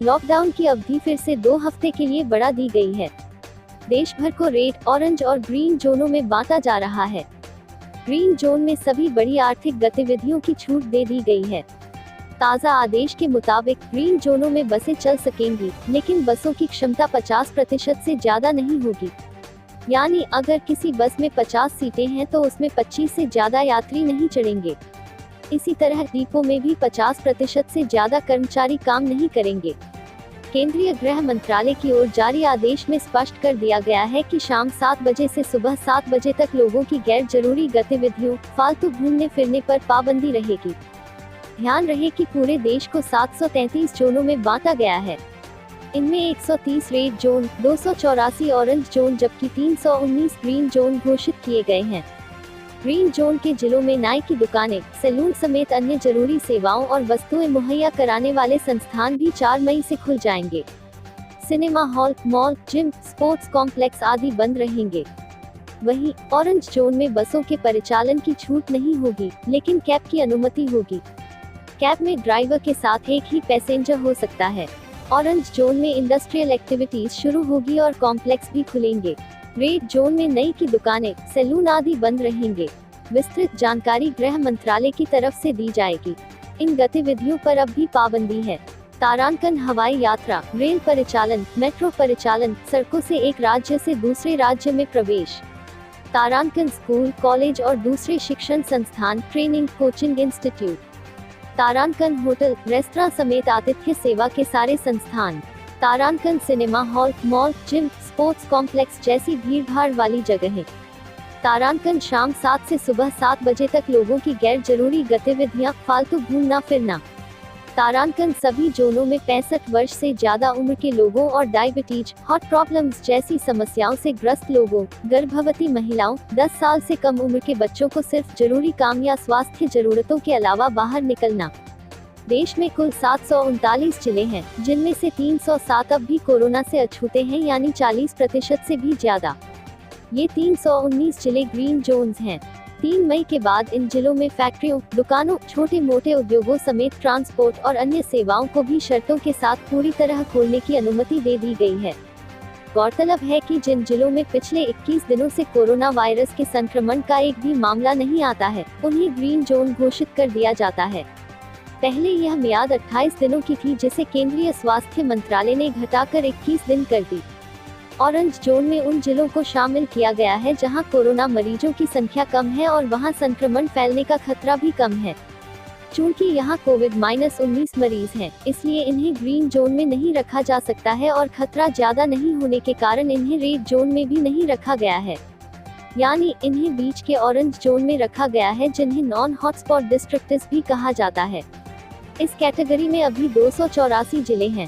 Lockdown की अवधि फिर से 2 हफ्ते के लिए बढ़ा दी गई है। देश भर को रेड, ऑरेंज और ग्रीन जोनों में बांटा जा रहा है। ग्रीन जोन में सभी बड़ी आर्थिक गतिविधियों की छूट दे दी गई है। ताज़ा आदेश के मुताबिक ग्रीन जोनों में बसें चल सकेंगी, लेकिन बसों की क्षमता 50% से ज्यादा नहीं होगी। यानी अगर किसी बस में 50 सीटें हैं तो उसमें 25 से ज्यादा यात्री नहीं चढ़ेंगे। इसी तरह डिपो में भी 50% से ज्यादा कर्मचारी काम नहीं करेंगे। केंद्रीय गृह मंत्रालय की ओर जारी आदेश में स्पष्ट कर दिया गया है कि शाम 7 बजे से सुबह 7 बजे तक लोगों की गैर जरूरी गतिविधियों, फालतू घूमने फिरने पर पाबंदी रहेगी। ध्यान रहे कि पूरे देश को 733 जोनों में बांटा गया है। इनमें 130 रेड जोन, 284 ऑरेंज जोन जबकि 319 ग्रीन जोन घोषित किए गए हैं। ग्रीन जोन के जिलों में नाई की दुकानें, सैलून समेत अन्य जरूरी सेवाओं और वस्तुएं मुहैया कराने वाले संस्थान भी 4 मई से खुल जाएंगे। Cinema hall, mall, gym, sports complex आदि बंद रहेंगे। वहीं ऑरेंज जोन में बसों के परिचालन की छूट नहीं होगी, लेकिन कैब की अनुमति होगी। कैब में ड्राइवर के साथ एक ही पैसेंजर हो सकता है। ऑरेंज जोन में इंडस्ट्रियल एक्टिविटीज शुरू होगी और कॉम्प्लेक्स भी खुलेंगे। रेड जोन में नई की दुकानें, सैलून आदि बंद रहेंगे। विस्तृत जानकारी गृह मंत्रालय की तरफ से दी जाएगी। इन गतिविधियों पर अब भी पाबंदी है। तारांकन हवाई यात्रा, रेल परिचालन, मेट्रो परिचालन, सड़कों से एक राज्य से दूसरे राज्य में प्रवेश। तारांकन स्कूल, कॉलेज और दूसरे शिक्षण संस्थान, ट्रेनिंग, कोचिंग इंस्टीट्यूट। तारांकन होटल, रेस्तरां समेत आतिथ्य सेवा के सारे संस्थान। तारांकन cinema hall, mall, gym, sports complex जैसी भीड़भाड़ वाली जगहें। तारांकन शाम 7 से सुबह 7 बजे तक लोगों की गैर जरूरी गतिविधियां, फालतू घूमना फिरना। तारांकन सभी जोनों में 65 वर्ष से ज्यादा उम्र के लोगों और डायबिटीज, हार्ट प्रॉब्लम्स जैसी समस्याओं से ग्रस्त लोगों, गर्भवती महिलाओं, 10 साल से कम उम्र के बच्चों को सिर्फ जरूरी काम या स्वास्थ्य जरूरतों के अलावा बाहर निकलना। देश में कुल 739 जिले हैं, जिनमें से 307 अब भी कोरोना से अछूते हैं, यानी 40% से भी ज्यादा। ये 319 जिले ग्रीन जोन्स हैं। 3 मई के बाद इन जिलों में फैक्ट्रियों, दुकानों, छोटे मोटे उद्योगों समेत ट्रांसपोर्ट और अन्य सेवाओं को भी शर्तों के साथ पूरी तरह खोलने की अनुमति दे दी गई है। गौरतलब है कि जिन जिलों में पिछले 21 दिनों से कोरोना वायरस के संक्रमण का एक भी मामला नहीं आता है, उन्हें ग्रीन जोन घोषित कर दिया जाता है। पहले यह मियाद 28 दिनों की थी, जिसे केंद्रीय स्वास्थ्य मंत्रालय ने घटाकर 21 दिन कर दी। ऑरेंज जोन में उन जिलों को शामिल किया गया है जहां कोरोना मरीजों की संख्या कम है और वहां संक्रमण फैलने का खतरा भी कम है। चूंकि यहां कोविड-19 मरीज हैं, इसलिए इन्हें ग्रीन जोन में नहीं रखा जा सकता है और खतरा ज्यादा नहीं होने के कारण इन्हें रेड जोन में भी नहीं रखा गया है। यानी इन्हें बीच के ऑरेंज जोन में रखा गया है, जिन्हें नॉन हॉटस्पॉट डिस्ट्रिक्ट्स भी कहा जाता है। इस कैटेगरी में अभी 284 जिले हैं।